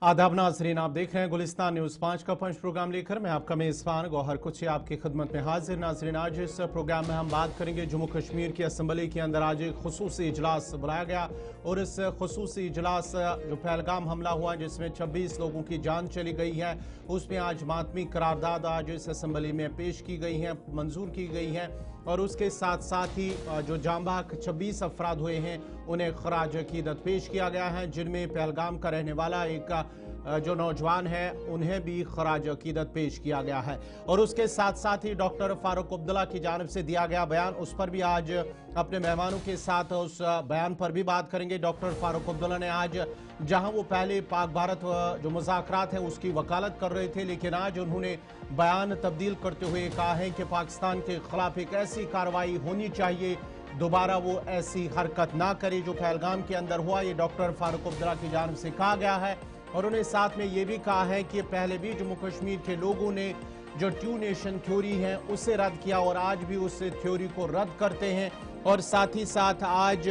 आदाब नाज़रीन, आप देख रहे हैं गुलिस्तान न्यूज़ 5 का पंच प्रोग्राम लेकर मैं आपका मेज़बान गौहर कुछ आपकी खिदमत में हाजिर। नाज़रीन, आज इस प्रोग्राम में हम बात करेंगे जम्मू कश्मीर की असम्बली के अंदर आज एक खुसूसी इजलास बुलाया गया और इस खुसूसी इजलास जो पहलगाम हमला हुआ जिसमें 26 लोगों की जान चली गई है, उसमें आज मातमी करारदाद आज इस असम्बली में पेश की गई हैं, मंजूर की गई हैं और उसके साथ साथ ही जो जांबाक 26 अफराद हुए हैं उन्हें खराज अकीदत पेश किया गया है, जिनमें पहलगाम का रहने वाला एक जो नौजवान है उन्हें भी खराज अकीदत पेश किया गया है। और उसके साथ साथ ही डॉक्टर फारूक अब्दुल्ला की जानिब से दिया गया बयान, उस पर भी आज अपने मेहमानों के साथ उस बयान पर भी बात करेंगे। डॉक्टर फारूक अब्दुल्ला ने आज जहां वो पहले पाक भारत जो मुज़ाकरात हैं उसकी वकालत कर रहे थे, लेकिन आज उन्होंने बयान तब्दील करते हुए कहा है कि पाकिस्तान के खिलाफ एक ऐसी कार्रवाई होनी चाहिए, दोबारा वो ऐसी हरकत ना करे जो पहलगाम के अंदर हुआ। ये डॉक्टर फारूक अब्दुल्ला की जानिब से कहा गया है और उन्हें साथ में ये भी कहा है कि पहले भी जम्मू कश्मीर के लोगों ने जो टू नेशन थ्योरी है उसे रद्द किया और आज भी उस थ्योरी को रद्द करते हैं। और साथ ही साथ आज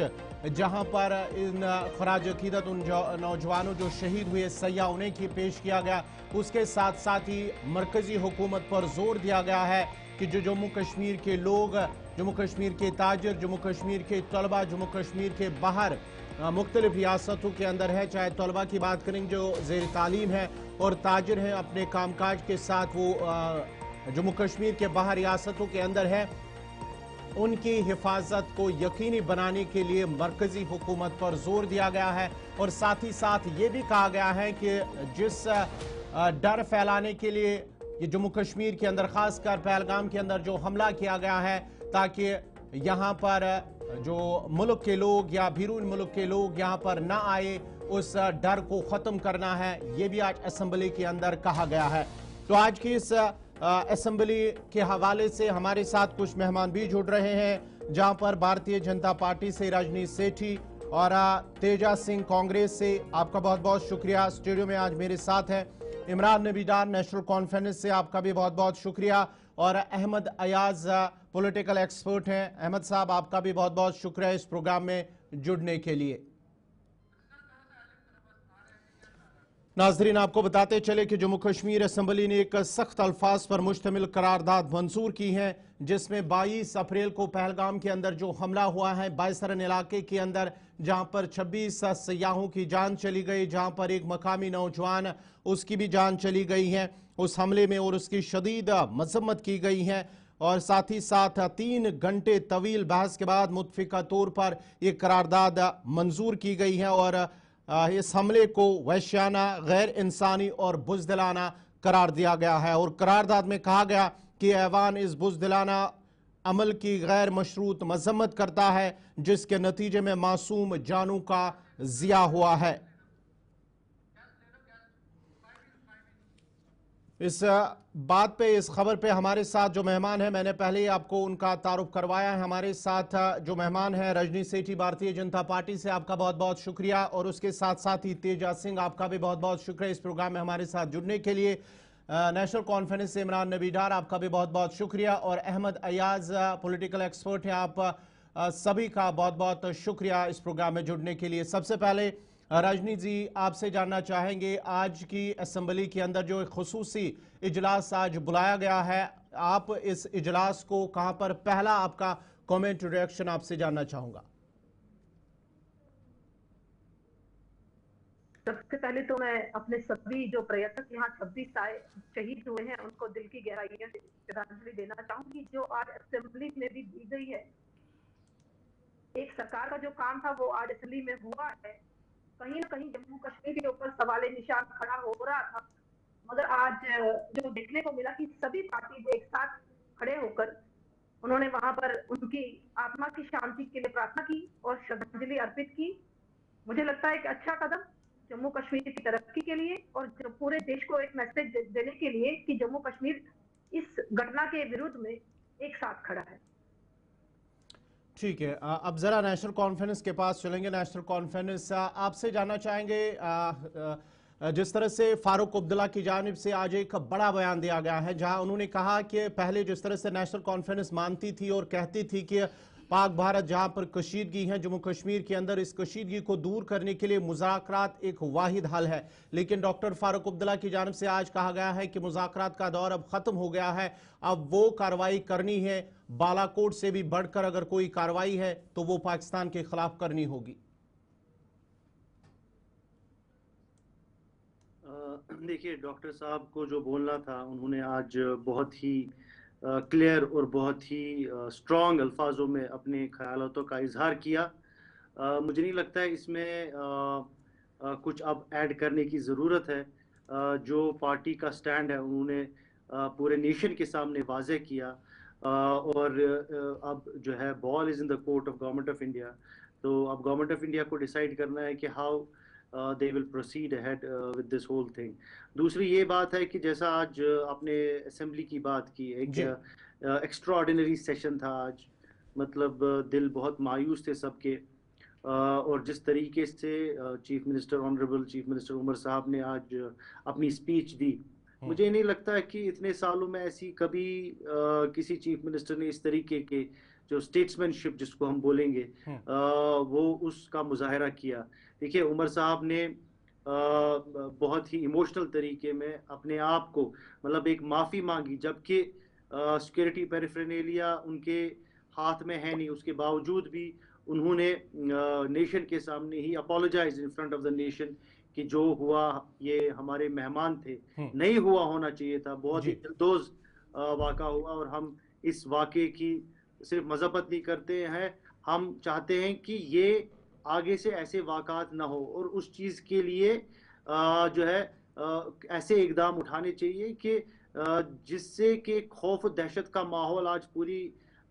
जहां पर इन खराज अकीदत उन नौजवानों जो शहीद हुए सयाह उन्हें की पेश किया गया, उसके साथ साथ ही मरकजी हुकूमत पर जोर दिया गया है कि जो जम्मू कश्मीर के लोग, जम्मू कश्मीर के ताजिर, जम्मू कश्मीर के तलबा, जम्मू कश्मीर के बाहर मुख्तलिफ रियासतों के अंदर है, चाहे तलबा की बात करें जो ज़ेर तालीम है और ताजिर हैं, अपने कामकाज के साथ वो जम्मू कश्मीर के बाहर रियासतों के अंदर है, उनकी हिफाजत को यकीनी बनाने के लिए मरकजी हुकूमत पर जोर दिया गया है। और साथ ही साथ ये भी कहा गया है कि जिस डर फैलाने के लिए ये जम्मू कश्मीर के अंदर खासकर पहलगाम के अंदर जो हमला किया गया है ताकि यहाँ पर जो मुल्क के लोग या बैरून मुल्क के लोग यहाँ पर ना आए, उस डर को ख़त्म करना है, ये भी आज असम्बली के अंदर कहा गया है। तो आज की इस असम्बली के हवाले से हमारे साथ कुछ मेहमान भी जुड़ रहे हैं, जहाँ पर भारतीय जनता पार्टी से रजनीश सेठी और तेजा सिंह कांग्रेस से आपका बहुत बहुत शुक्रिया। स्टूडियो में आज मेरे साथ हैं इमरान नबी डार नेशनल कॉन्फ्रेंस से, आपका भी बहुत बहुत शुक्रिया। और अहमद अयाज पॉलिटिकल एक्सपर्ट हैं, अहमद साहब आपका भी बहुत बहुत शुक्रिया इस प्रोग्राम में जुड़ने के लिए। नाजरीन, आपको बताते चले कि जम्मू कश्मीर असम्बली ने एक सख्त अल्फाज पर मुश्तमिल करारदाद मंजूर की है, जिसमें 22 अप्रैल को पहलगाम के अंदर जो हमला हुआ है बायसरन इलाके के अंदर, जहां पर 26 सयाहों की जान चली गई, जहां पर एक मकामी नौजवान उसकी भी जान चली गई है उस हमले में और उसकी शदीद मजम्मत की गई है। और साथ ही साथ 3 घंटे तवील बहस के बाद मुतफिका तौर पर यह करारदाद मंजूर की गई है और इस हमले को वहशियाना, गैर इंसानी और बुज़दिलाना करार दिया गया है। और करारदाद में कहा गया कि ऐवान इस बुज़दिलाना अमल की गैर मशरूत मजम्मत करता है, जिसके नतीजे में मासूम जानों का ज़िया हुआ है। इस बात पे, इस खबर पे हमारे साथ जो मेहमान हैं, मैंने पहले ही आपको उनका तारुफ करवाया है। हमारे साथ जो मेहमान हैं रजनीश सेठी भारतीय जनता पार्टी से, आपका बहुत बहुत शुक्रिया। और उसके साथ साथ ही तेजा सिंह, आपका भी बहुत बहुत शुक्रिया इस प्रोग्राम में हमारे साथ जुड़ने के लिए। नेशनल कॉन्फ्रेंस से इमरान नबी डार, आपका भी बहुत बहुत शुक्रिया। और अहमद अयाज पॉलिटिकल एक्सपर्ट हैं, आप सभी का बहुत बहुत शुक्रिया इस प्रोग्राम में जुड़ने के लिए। सबसे पहले रजनीश जी, आपसे जानना चाहेंगे, आज की असम्बली के अंदर जो एक खुसूसी इजलास आज बुलाया गया है, आप इस इजलास को कहां पर, पहला आपका कमेंट रिएक्शन आपसे जानना चाहूंगा। सबसे पहले तो मैं अपने सभी जो पर्यटक यहाँ 26 शहीद हुए हैं उनको दिल की गहराइयों से श्रद्धांजलि देना चाहूंगी, जो आज असेंबली में भी दी गई है। एक सरकार का जो काम था वो आज असेंबली में हुआ है। कहीं ना कहीं जम्मू कश्मीर के ऊपर सवाल निशान खड़ा हो रहा था, मगर आज जो देखने को मिला कि सभी पार्टी एक साथ खड़े होकर उन्होंने वहां पर उनकी आत्मा की शांति के लिए प्रार्थना की और श्रद्धांजलि अर्पित की। मुझे लगता है एक अच्छा कदम जम्मू कश्मीर की तरक्की के लिए और पूरे देश को एक मैसेज देने के लिए कि जम्मू कश्मीर इस घटना के विरुद्ध में एक साथ खड़ा है। ठीक है, अब जरा नेशनल कॉन्फ्रेंस के पास चलेंगे। नेशनल कॉन्फ्रेंस, आपसे जानना चाहेंगे, जिस तरह से फारूक अब्दुल्ला की जानिब से आज एक बड़ा बयान दिया गया है, जहां उन्होंने कहा कि पहले जिस तरह से नेशनल कॉन्फ्रेंस मानती थी और कहती थी कि पाक भारत जहां पर कशीदगी है जम्मू कश्मीर के अंदर, इस कशीदगी को दूर करने के लिए मुज़ाकरात एक वाहिद हल है। लेकिन डॉक्टर फारूक अब्दुल्ला की जानिब से आज कहा गया है कि मुज़ाकरात का दौर अब खत्म हो गया है, अब वो कार्रवाई करनी है, बालाकोट से भी बढ़कर अगर कोई कार्रवाई है तो वो पाकिस्तान के खिलाफ करनी होगी। देखिए, डॉक्टर साहब को जो बोलना था उन्होंने आज बहुत ही क्लियर और बहुत ही स्ट्रॉन्ग अल्फाजों में अपने ख्यालों का इजहार किया। मुझे नहीं लगता है इसमें कुछ अब ऐड करने की ज़रूरत है। जो पार्टी का स्टैंड है उन्होंने पूरे नेशन के सामने वाज़ेह किया, और अब जो है ball is in the court of government of India. तो अब गवर्नमेंट ऑफ इंडिया को डिसाइड करना है कि how they will proceed ahead with this whole thing। दूसरी ये बात है कि जैसा आज आपने असेंबली की बात की, एक एक्स्ट्रा ऑर्डिनरी सेशन था आज, मतलब दिल बहुत मायूस थे सबके, और जिस तरीके से chief minister honourable chief minister Omar साहब ने आज अपनी स्पीच दी, मुझे नहीं लगता है कि इतने सालों में ऐसी कभी किसी चीफ मिनिस्टर ने इस तरीके के जो स्टेट्समैनशिप जिसको हम बोलेंगे वो उसका मुजाहरा किया। देखिए, उमर साहब ने बहुत ही इमोशनल तरीके में अपने आप को, मतलब एक माफ़ी मांगी, जबकि सिक्योरिटी पेरिफेरनेलिया उनके हाथ में है नहीं, उसके बावजूद भी उन्होंने नेशन के सामने ही apologise in front of the nation कि जो हुआ ये हमारे मेहमान थे, नहीं हुआ होना चाहिए था, बहुत ही दिलदोज वाक़ा हुआ, और हम इस वाक़े की सिर्फ मजम्मत नहीं करते हैं, हम चाहते हैं कि ये आगे से ऐसे वाक़ात ना हो, और उस चीज़ के लिए जो है ऐसे इक़दाम उठाने चाहिए कि जिससे कि खौफ और दहशत का माहौल आज पूरी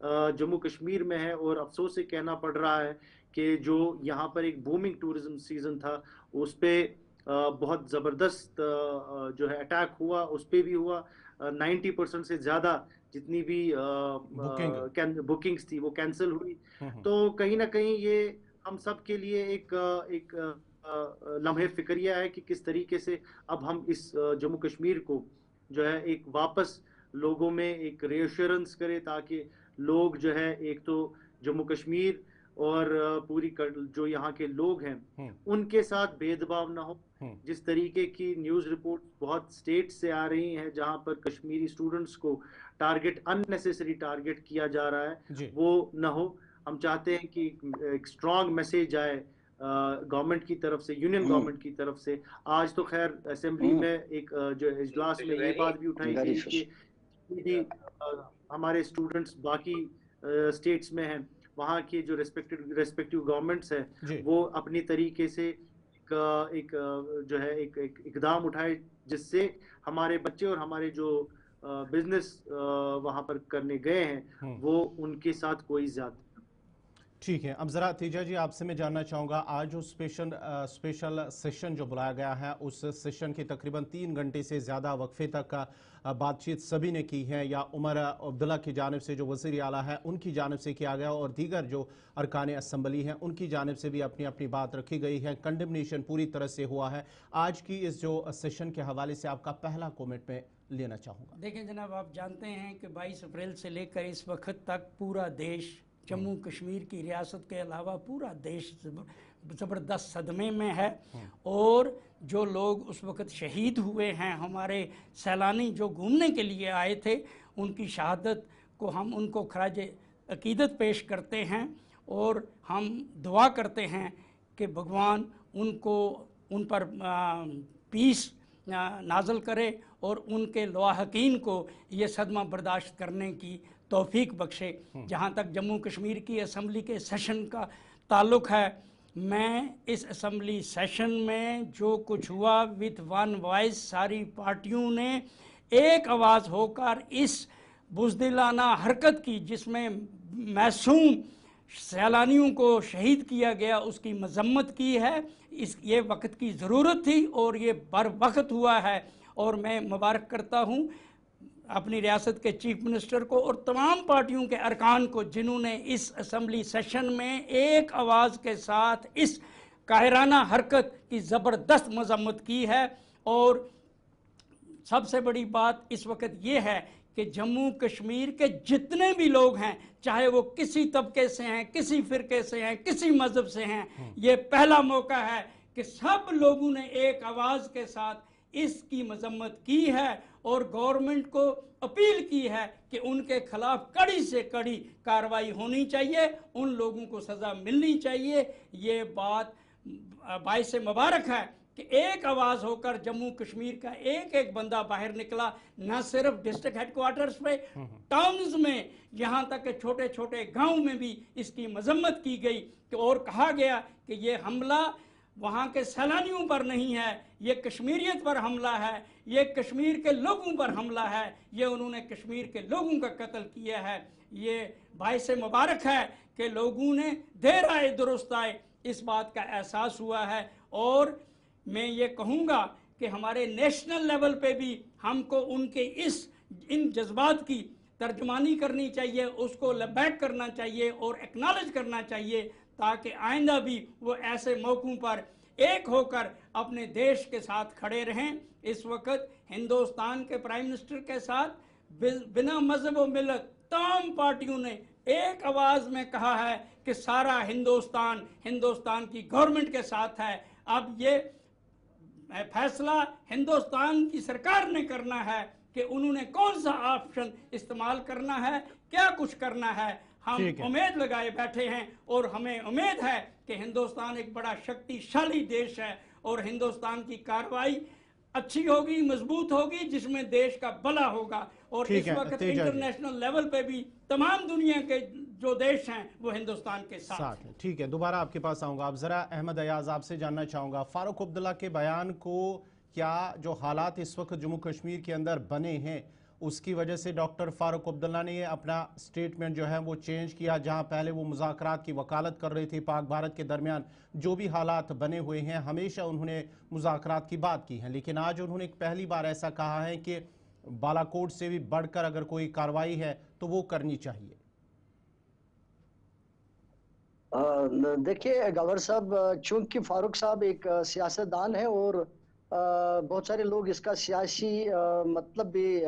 जम्मू कश्मीर में है। और अफसोस से कहना पड़ रहा है कि जो यहाँ पर एक बूमिंग टूरिज्म सीज़न था उस पर बहुत ज़बरदस्त जो है अटैक हुआ, उस पर भी हुआ। 90% से ज़्यादा जितनी भी बुकिंग्स थी वो कैंसिल हुई। तो कहीं ना कहीं ये हम सब के लिए एक लम्हे फिक्रिया है कि किस तरीके से अब हम इस जम्मू कश्मीर को जो है एक वापस लोगों में एक रिएश्योरेंस करें, ताकि लोग जो है एक तो जम्मू कश्मीर और पूरी जो यहाँ के लोग हैं उनके साथ भेदभाव ना हो। जिस तरीके की न्यूज़ रिपोर्ट बहुत स्टेट से आ रही हैं जहाँ पर कश्मीरी स्टूडेंट्स को अननेसेसरी टारगेट किया जा रहा है, वो ना हो। हम चाहते हैं कि एक स्ट्रॉन्ग मैसेज आए गवर्नमेंट की तरफ से, यूनियन गवर्नमेंट की तरफ से। आज तो खैर असेंबली में एक जो इजलास में ये बात भी उठाई गई कि हमारे स्टूडेंट्स बाकी स्टेट्स में हैं, वहाँ की जो रेस्पेक्टिव गवर्नमेंट्स हैं वो अपनी तरीके से एक जो है एक इकदाम उठाए जिससे हमारे बच्चे और हमारे जो बिजनेस वहाँ पर करने गए हैं वो उनके साथ कोई ज्यादा। ठीक है, अब ज़रा तेजा जी आपसे मैं जानना चाहूँगा, आज जो स्पेशल सेशन जो बुलाया गया है उस सेशन के तकरीबन 3 घंटे से ज़्यादा वक्फे तक का बातचीत सभी ने की है, या उमर अब्दुल्ला की जानिब से जो वज़ीर आला है उनकी जानिब से किया गया, और दीगर जो अरकान असम्बली हैं उनकी जानिब से भी अपनी अपनी बात रखी गई है, कंडेमनेशन पूरी तरह से हुआ है। आज की इस जो सेशन के हवाले से आपका पहला कमेंट में लेना चाहूँगा। देखें जनाब, आप जानते हैं कि 22 अप्रैल से लेकर इस वक्त तक पूरा देश, जम्मू कश्मीर की रियासत के अलावा पूरा देश ज़बरदस्त सदमे में है, और जो लोग उस वक़्त शहीद हुए हैं, हमारे सैलानी जो घूमने के लिए आए थे, उनकी शहादत को हम उनको खराज अकीदत पेश करते हैं, और हम दुआ करते हैं कि भगवान उन पर पीस नाजल करे और उनके लवाहकीन को ये सदमा बर्दाश्त करने की तौफीक बख्शे। जहाँ तक जम्मू कश्मीर की असम्बली के सेशन का ताल्लुक़ है, मैं इस असम्बली सेशन में जो कुछ हुआ विथ वन वॉइस सारी पार्टियों ने एक आवाज़ होकर इस बुज़दिलाना हरकत की जिसमें मासूम सैलानियों को शहीद किया गया उसकी मजम्मत की है। ये वक्त की ज़रूरत थी और ये बर वक्त हुआ है, और मैं मुबारक करता हूँ अपनी रियासत के चीफ मिनिस्टर को और तमाम पार्टियों के अरकान को जिन्होंने इस असम्बली सेशन में एक आवाज़ के साथ इस काहिराना हरकत की ज़बरदस्त मजम्मत की है। और सबसे बड़ी बात इस वक्त ये है कि जम्मू कश्मीर के जितने भी लोग हैं, चाहे वो किसी तबके से हैं, किसी फिरके से हैं, किसी मजहब से हैं, ये पहला मौका है कि सब लोगों ने एक आवाज़ के साथ इसकी मजम्मत की है और गवर्नमेंट को अपील की है कि उनके खिलाफ कड़ी से कड़ी कार्रवाई होनी चाहिए, उन लोगों को सज़ा मिलनी चाहिए। ये बात बाइस मुबारक है कि एक आवाज़ होकर जम्मू कश्मीर का एक एक बंदा बाहर निकला, न सिर्फ डिस्ट्रिक्ट हेडक्वार्टर्स पे, टाउन्स में, यहाँ तक कि छोटे छोटे गांव में भी इसकी मजम्मत की गई कि और कहा गया कि ये हमला वहाँ के सैलानियों पर नहीं है, ये कश्मीरियत पर हमला है, ये कश्मीर के लोगों पर हमला है, ये उन्होंने कश्मीर के लोगों का कत्ल किया है। ये बाइस मुबारक है कि लोगों ने देर आए दुरुस्त आए इस बात का एहसास हुआ है। और मैं ये कहूँगा कि हमारे नेशनल लेवल पे भी हमको उनके इन जज्बात की तर्जमानी करनी चाहिए, उसको लबैक करना चाहिए और एक्नॉलेज करना चाहिए, ताकि आइंदा भी वो ऐसे मौक़ों पर एक होकर अपने देश के साथ खड़े रहें। इस वक्त हिंदुस्तान के प्राइम मिनिस्टर के साथ बिना मजहब व मिलत तमाम पार्टियों ने एक आवाज़ में कहा है कि सारा हिंदुस्तान की गवर्नमेंट के साथ है। अब ये फैसला हिंदुस्तान की सरकार ने करना है कि उन्होंने कौन सा ऑप्शन इस्तेमाल करना है, क्या कुछ करना है। हम उम्मीद लगाए बैठे हैं और हमें उम्मीद है कि हिंदुस्तान एक बड़ा शक्तिशाली देश है और हिंदुस्तान की कार्रवाई अच्छी होगी, मजबूत होगी, जिसमें देश का भला होगा। और इस वक्त इंटरनेशनल लेवल पे भी तमाम दुनिया के जो देश हैं वो हिंदुस्तान के साथ हैं। ठीक है, दोबारा आपके पास आऊंगा। अब जरा अहमद अयाज आपसे जानना चाहूंगा, फारूक अब्दुल्ला के बयान को क्या जो हालात इस वक्त जम्मू कश्मीर के अंदर बने हैं उसकी वजह से डॉक्टर फारूक अब्दुल्ला ने अपना स्टेटमेंट जो है वो चेंज किया, जहां पहले वो मुज़ाकरात की वकालत कर रहे थे, पाक भारत के दरमियान जो भी हालात बने हुए हैं हमेशा उन्होंने मुज़ाकरात की बात की है, लेकिन आज उन्होंने पहली बार ऐसा कहा है कि बालाकोट से भी बढ़कर अगर कोई कार्रवाई है तो वो करनी चाहिए। देखिए गवर साहब, चूंकि फारूक साहब एक सियासतदान है और बहुत सारे लोग इसका सियासी मतलब भी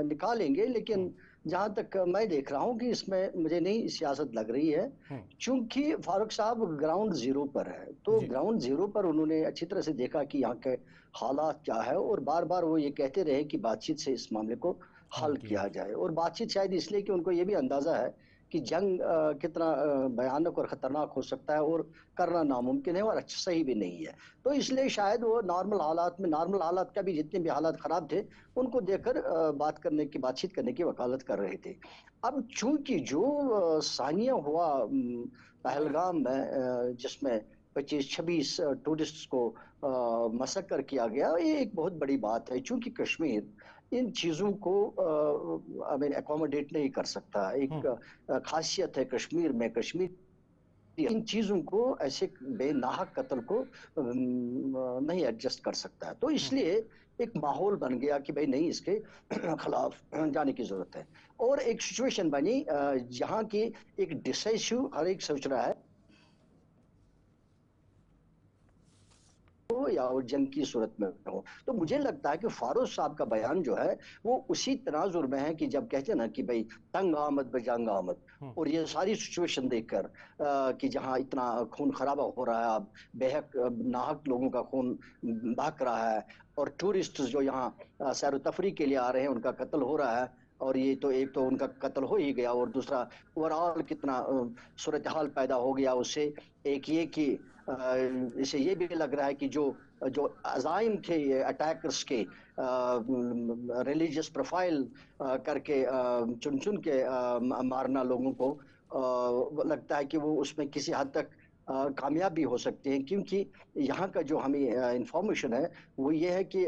निकालेंगे, लेकिन जहां तक मैं देख रहा हूं कि इसमें मुझे नहीं सियासत लग रही है, क्योंकि फारूक साहब ग्राउंड जीरो पर है। तो ग्राउंड जीरो पर उन्होंने अच्छी तरह से देखा कि यहाँ के हालात क्या है और बार बार वो ये कहते रहे कि बातचीत से इस मामले को हल किया जाए। और बातचीत शायद इसलिए कि उनको ये भी अंदाजा है कि जंग कितना भयानक और ख़तरनाक हो सकता है और करना नामुमकिन है और सही भी नहीं है। तो इसलिए शायद वो नॉर्मल हालात का भी, जितने भी हालात ख़राब थे उनको देखकर बातचीत करने की वकालत कर रहे थे। अब चूंकि जो सानिया हुआ पहलगाम में, जिसमें 25-26 टूरिस्ट को मसक्कर किया गया, ये एक बहुत बड़ी बात है। चूंकि कश्मीर इन चीज़ों को एकोमोडेट नहीं कर सकता। एक खासियत है कश्मीर में, कश्मीर इन चीज़ों को, ऐसे बेनाहक कत्ल को नहीं एडजस्ट कर सकता है। तो इसलिए एक माहौल बन गया कि भाई नहीं, इसके खिलाफ जाने की जरूरत है। और एक सिचुएशन बनी जहाँ की एक डिसाइसिव हर एक सोच रहा है या वो जंग की सूरत में हो। तो मुझे लगता है कि फारूक साहब का बयान जो है वो उसी तनाजुर में है कि जब कहते हैं ना कि भाई तंग आमद बजंग आमद, और ये सारी सिचुएशन देखकर कि जहाँ इतना खून खराबा हो रहा है, अब बेहक नाहक लोगों का खून बहक रहा है और टूरिस्ट जो यहाँ सैर तफरी के लिए आ रहे हैं उनका कत्ल हो रहा है, और ये तो एक तो उनका कत्ल हो ही गया और दूसरा ओवरऑल कितना सूरत हाल पैदा हो गया उससे। एक ये कि इसे ये भी लग रहा है कि जो अज़ाइम थे अटैकर्स के, रिलीजियस प्रोफाइल करके चुन चुन के मारना लोगों को, लगता है कि वो उसमें किसी हद तक कामयाब भी हो सकते हैं। क्योंकि यहाँ का जो हमें इंफॉर्मेशन है वो ये है कि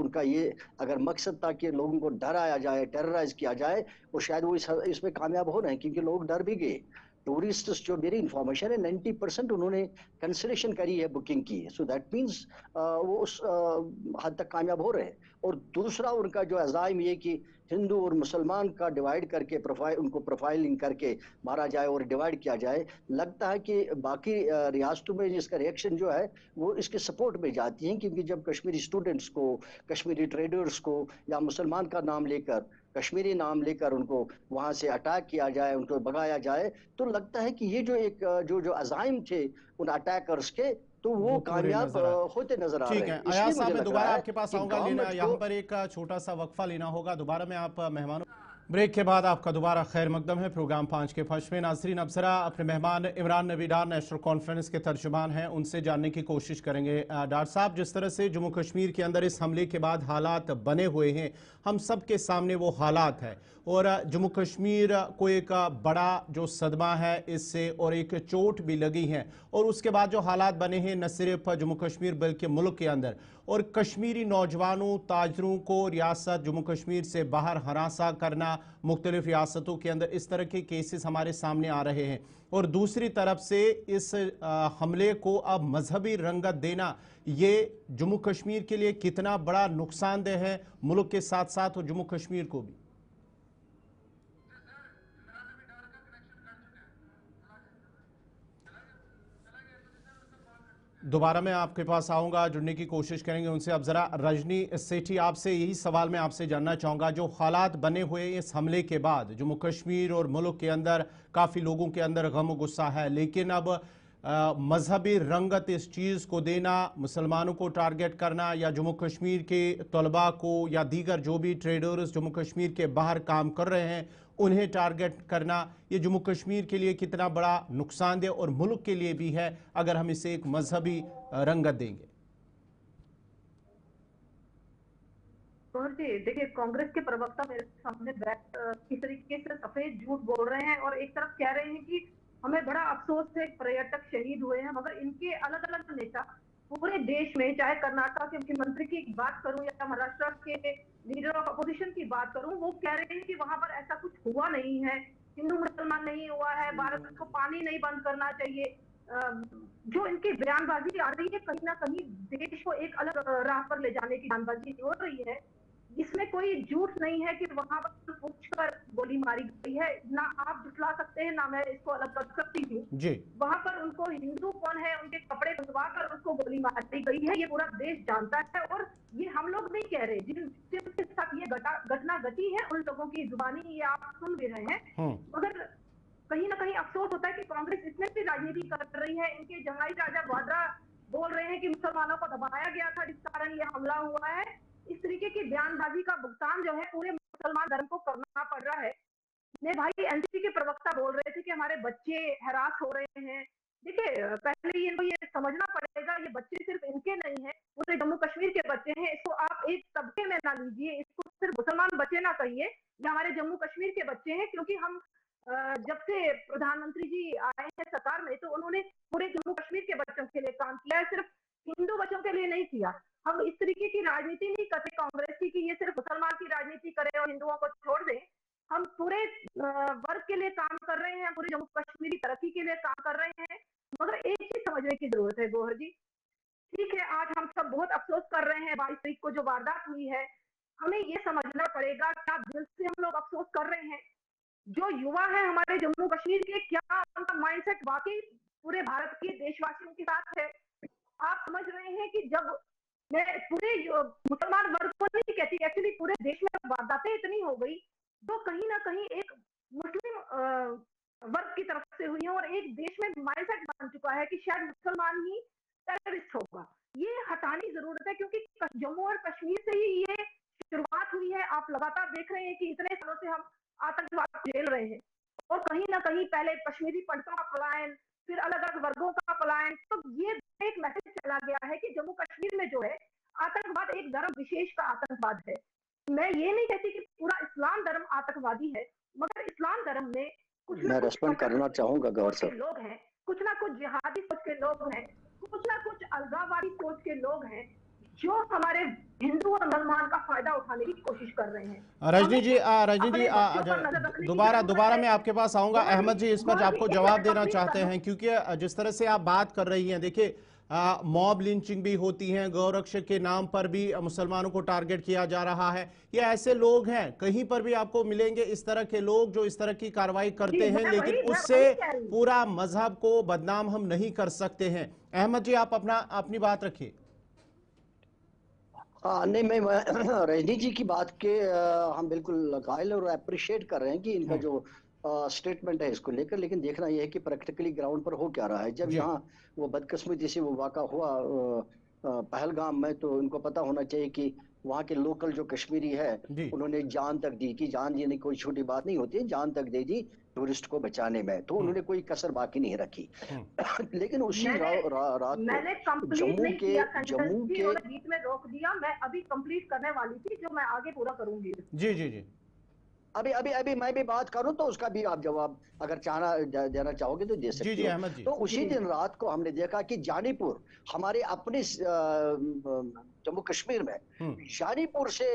उनका ये अगर मकसद था कि लोगों को डराया जाए, टेरराइज किया जाए, वो शायद वो इसमें कामयाब हो रहे हैं, क्योंकि लोग डर भी गए। टूरिस्ट जो मेरी इंफॉर्मेशन है 90% उन्होंने कैंसिलेशन करी है, बुकिंग की है। सो दैट मीन्स वो उस हद तक कामयाब हो रहे हैं। और दूसरा उनका जो अज़ाइम ये कि हिंदू और मुसलमान का डिवाइड करके उनको प्रोफाइलिंग करके मारा जाए और डिवाइड किया जाए, लगता है कि बाकी रियासतों में इसका रिएक्शन जो है वो इसके सपोर्ट में जाती हैं। क्योंकि जब कश्मीरी स्टूडेंट्स को, कश्मीरी ट्रेडर्स को या मुसलमान का नाम लेकर कश्मीरी नाम लेकर उनको वहां से अटैक किया जाए, उनको भगाया जाए, तो लगता है कि ये जो एक जो जो अजाइम थे उन अटैकर्स के, तो वो पूरे कामयाब नजर आते। होते नजर आ ठीक रहे है हैं। अयाज इसलिए साहब, मुझे मैं लग दोबारा रहा है आपके पास कि आऊंगा, लेना गवर्नमेंट यहाँ को पर एक छोटा सा वक्फा लेना होगा। दोबारा में आप मेहमानों, ब्रेक के बाद आपका दोबारा खैर मकदम है। प्रोग्राम 5 के फर्श में नाजरीन, अब जरा अपने मेहमान इमरान नवीडार नेशनल कॉन्फ्रेंस के तर्जुमान हैं, उनसे जानने की कोशिश करेंगे। डॉक्टर साहब, जिस तरह से जम्मू कश्मीर के अंदर इस हमले के बाद हालात बने हुए हैं, हम सब के सामने वो हालात है, और जम्मू कश्मीर को एक बड़ा जो सदमा है इससे, और एक चोट भी लगी है, और उसके बाद जो हालात बने हैं न सिर्फ जम्मू कश्मीर बल्कि मुल्क के अंदर, और कश्मीरी नौजवानों ताजरों को रियासत जम्मू कश्मीर से बाहर हरासा करना, मुख्तलिफ रियासतों के अंदर इस तरह के केसेस हमारे सामने आ रहे हैं, और दूसरी तरफ से इस हमले को अब मजहबी रंगत देना, ये जम्मू कश्मीर के लिए कितना बड़ा नुकसानदेह है, मुल्क के साथ साथ और जम्मू कश्मीर को भी। दोबारा मैं आपके पास आऊंगा, जुड़ने की कोशिश करेंगे उनसे। अब जरा रजनी सेठी, आपसे यही सवाल मैं आपसे जानना चाहूँगा, जो हालात बने हुए इस हमले के बाद जम्मू कश्मीर और मुल्क के अंदर काफ़ी लोगों के अंदर गम गुस्सा है, लेकिन अब मजहबी रंगत इस चीज़ को देना, मुसलमानों को टारगेट करना, या जम्मू कश्मीर के तलबा को या दीगर जो भी ट्रेडर्स जम्मू कश्मीर के बाहर काम कर रहे हैं उन्हें टारगेट करना, ये जम्मू कश्मीर के लिए कितना बड़ा नुकसानदेह और मुल्क के लिए भी है अगर हम इसे एक मजहबी रंगत देंगे। गौहर जी, देखिए, कांग्रेस के प्रवक्ता मेरे सामने बैठ किस तरीके से सफेद झूठ बोल रहे हैं, और एक तरफ कह रहे हैं कि हमें बड़ा अफसोस है पर्यटक शहीद हुए हैं, मगर इनके अलग अलग नेता पूरे देश में, चाहे कर्नाटक के मुख्यमंत्री की बात करूं या महाराष्ट्र के लीडर ऑफ अपोजिशन की बात करूं, वो कह रहे हैं कि वहां पर ऐसा कुछ हुआ नहीं है, हिंदू मुसलमान नहीं हुआ है, भारत को पानी नहीं बंद करना चाहिए। जो इनकी बयानबाजी आ रही है, कहीं ना कहीं देश को एक अलग राह पर ले जाने की बयानबाजी हो रही है। इसमें कोई झूठ नहीं है कि वहां पर पूछकर गोली मारी गई है, ना आप झुठला सकते हैं ना मैं इसको अलग कर सकती हूँ जी। वहां पर उनको हिंदू कौन है, उनके कपड़े खुलवा कर उसको गोली मारी गई है, ये पूरा देश जानता है, और ये हम लोग नहीं कह रहे, जिनके साथ ये घटना घटी है उन लोगों की जुबानी ये आप सुन भी रहे हैं। मगर कहीं ना कहीं अफसोस होता है कि कांग्रेस इसमें भी राजनीति कर रही है। इनके जंगाई राजा वाड्रा बोल रहे हैं कि मुसलमानों को दबाया गया था जिस कारण ये हमला हुआ है। इस तरीके की बयानबाजी का भुगतान जो है पूरे मुसलमान धर्म को करना पड़ रहा है। मेरे भाई एनसीपी के प्रवक्ता बोल रहे थे कि हमारे बच्चे हरास हो रहे हैं। देखिए, पहले इनको ये समझना पड़ेगा, ये बच्चे सिर्फ इनके नहीं है, पूरे जम्मू कश्मीर के बच्चे हैं। इसको आप एक तबके में ना लीजिए, इसको सिर्फ मुसलमान बच्चे ना कहिए, ये हमारे जम्मू कश्मीर के बच्चे हैं। क्योंकि हम जब से प्रधानमंत्री जी आए हैं सरकार में, तो उन्होंने पूरे जम्मू कश्मीर के बच्चों के लिए काम किया है, सिर्फ हिंदू बच्चों के लिए नहीं किया। हम इस तरीके की राजनीति नहीं करते कांग्रेस की कि ये सिर्फ मुसलमान की राजनीति करे और हिंदुओं को छोड़ दें। हम पूरे वर्ग के लिए काम कर रहे हैं, पूरे जम्मू कश्मीर की तरक्की के लिए काम कर रहे हैं। मगर एक चीज समझने की जरूरत है गौहर जी, ठीक है, आज हम सब बहुत अफसोस कर रहे हैं 22 तारीख को जो वारदात हुई है, हमें ये समझना पड़ेगा क्या दिल से हम लोग अफसोस कर रहे हैं। जो युवा है हमारे जम्मू कश्मीर के, क्या उनका माइंडसेट वाकई पूरे भारत के देशवासियों के साथ है? आप समझ रहे हैं कि जब मैं पूरे मुसलमान वर्ग को नहीं कहती, एक्चुअली पूरे देश में वारदातें इतनी हो गई जो कहीं ना कहीं एक मुस्लिम वर्ग की तरफ से हुई है, और एक देश में माइंडसेट बन चुका है कि शायद मुसलमान ही टेररिस्ट होगा। ये हटानी जरूरत है, क्योंकि जम्मू और कश्मीर से ही ये शुरुआत हुई है। आप लगातार देख रहे हैं कि इतने सालों से हम आतंकवाद झेल रहे हैं, और कहीं ना कहीं पहले कश्मीरी पंडितों का पलायन, फिर अलग अलग वर्गों का पलायन, तो ये एक मैसेज चला गया है कि जम्मू कश्मीर में जो है आतंकवाद एक धर्म विशेष का आतंकवाद है। मैं ये नहीं कहती कि पूरा इस्लाम धर्म आतंकवादी है, मगर इस्लाम धर्म में कुछ मैं रेस्पॉन्ड करना चाहूंगा गौर साहब। लोग हैं, कुछ ना कुछ जिहादी सोच के लोग हैं, कुछ ना कुछ अलगाववादी सोच के लोग हैं, जो हमारे हिंदू और मुसलमान का फायदा उठाने की कोशिश कर रहे हैं। रजनी जी, दोबारा मैं आपके पास आऊंगा। अहमद जी इस पर आपको जवाब देना चाहते हैं, क्योंकि जिस तरह से आप बात कर रही हैं, देखिए मॉब लिंचिंग भी होती हैं, गौरक्षक के नाम पर भी मुसलमानों को टारगेट किया जा रहा है। ये ऐसे लोग हैं, कहीं पर भी आपको मिलेंगे इस तरह के लोग जो इस तरह की कार्रवाई करते हैं, लेकिन उससे पूरा मजहब को बदनाम हम नहीं कर सकते हैं। अहमद जी, आप अपनी बात रखिए। नहीं मैं रजनी जी की बात के हम बिल्कुल कायल और अप्रिशिएट कर रहे हैं कि इनका जो स्टेटमेंट है इसको लेकर, लेकिन देखना यह है कि प्रैक्टिकली ग्राउंड पर हो क्या रहा है। जब जी यहाँ वो बदकिस्मती से वो वाक़ा हुआ पहलगाम में, तो इनको पता होना चाहिए कि वहाँ के लोकल जो कश्मीरी है जी उन्होंने जान तक दी कि जान देने कोई छोटी बात नहीं होती है, जान तक दे दी टूरिस्ट को बचाने में, तो उन्होंने कोई कसर बाकी नहीं रखी। लेकिन उसी रात मैंने को कंप्लीट नहीं किया जम्मू सेंटेंस के उन्होंने बीच में रोक दिया। मैं अभी कंप्लीट करने वाली थी, जो मैं आगे पूरा करूंगी। जी जी जी अभी अभी अभी मैं भी बात करूं तो उसका भी आप जवाब अगर देना चाहोगे तो दे जी सकते जी हो। अहमद जी। तो उसी दिन रात को हमने देखा कि जानीपुर हमारे अपने जम्मू कश्मीर में जानीपुर से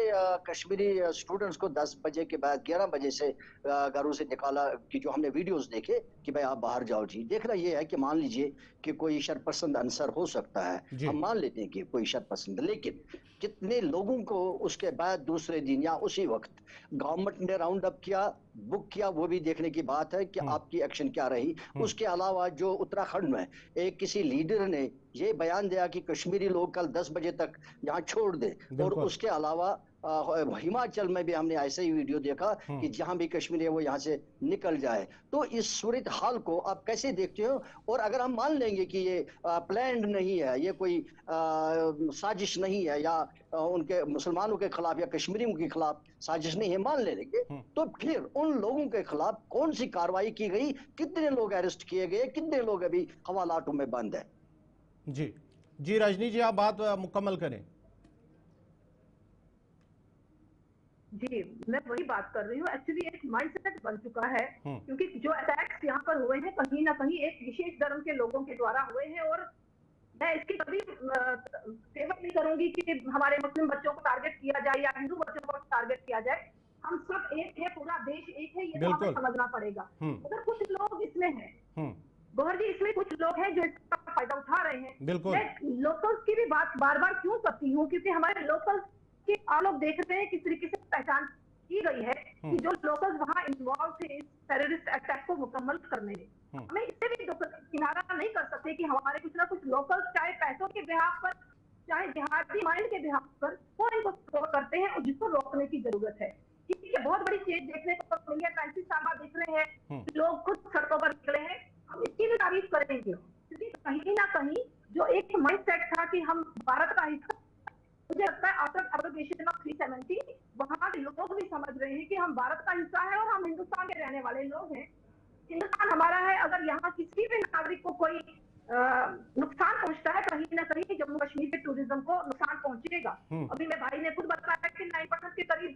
कश्मीरी स्टूडेंट्स को 10 बजे के बाद 11 बजे से घरों से निकाला, कि जो हमने वीडियोस देखे कि भाई आप बाहर जाओ जी। देखना ये है कि मान लीजिए कि कोई शरपसंद अंसर हो सकता है, जी हम मान लेते हैं कि कोई शरपसंद, लेकिन कितने लोगों को उसके बाद दूसरे दिन या उसी वक्त गवर्नमेंट ने राउंड अप किया, बुक किया, वो भी देखने की बात है कि आपकी एक्शन क्या रही। उसके अलावा जो उत्तराखंड में एक किसी लीडर ने ये बयान दिया कि कश्मीरी लोग कल 10 बजे तक यहाँ छोड़ दे, और बिल्कुल उसके अलावा हिमाचल में भी हमने ऐसे ही वीडियो देखा कि जहां भी कश्मीरी है वो यहाँ से निकल जाए। तो इस सूरत हाल को आप कैसे देखते हो? और अगर हम मान लेंगे कि ये प्लान्ड नहीं है, ये कोई साजिश नहीं है, या उनके मुसलमानों के खिलाफ या कश्मीरियों के खिलाफ साजिश नहीं है, मान लेंगे, तो फिर उन लोगों के खिलाफ कौन सी कार्रवाई की गई? कितने लोग अरेस्ट किए गए? कितने लोग अभी हवालातों में बंद है? जी जी रजनी जी, आप बात मुकम्मल करें। जी, मैं वही बात कर रही हूँ। एक्चुअली एक माइंडसेट बन चुका है, क्योंकि जो अटैक्स यहाँ पर हुए हैं कहीं ना कहीं एक विशेष धर्म के लोगों के द्वारा हुए हैं। और मैं इसकी कभी फेवर नहीं करूंगी कि हमारे मुस्लिम बच्चों को टारगेट किया जाए या हिंदू बच्चों को टारगेट किया जाए। हम सब एक है, पूरा देश एक है, ये तो हमें समझना पड़ेगा। अगर कुछ लोग इसमें हैं गौहर जी, इसमें कुछ लोग हैं जो इसका फायदा उठा रहे हैं। मैं लोकल्स की भी बात बार बार क्यों करती हूँ, क्योंकि हमारे लोकल्स की आप लोग देख रहे हैं किस तरीके से पहचान की गई है कि जो लोकल्स वहां इन्वॉल्व थे इस टेररिस्ट अटैक को मुकम्मल करने में। हमें इससे भी किनारा नहीं कर सकते कि हमारे कुछ ना कुछ लोकल्स चाहे पैसों के बिहाफ पर, चाहे जिहादी माइंड के बिहाफ पर, वो इनको सपोर्ट करते हैं, और जिसको रोकने की जरूरत है। ठीक है, बहुत बड़ी चीज देखने को मिली है। 35 साल बाद देख रहे हैं लोग खुद सड़कों पर निकले हैं, हम इसकी भी तारीफ करेंगे, क्योंकि कहीं ना कहीं जो एक माइंडसेट था कि हम भारत का हिस्सा, मुझे लगता है आफ्टर एब्रोगेशन ऑफ 370 वहां के लोग भी समझ रहे हैं कि हम भारत का हिस्सा है और हम हिंदुस्तान के रहने वाले लोग हैं। हिंदुस्तान हमारा है। अगर यहाँ किसी भी नागरिक को कोई नुकसान पहुंचता है, कहीं ना कहीं जम्मू कश्मीर के टूरिज्म को नुकसान पहुंचेगा। अभी मेरे भाई ने खुद बताया कि 9% के करीब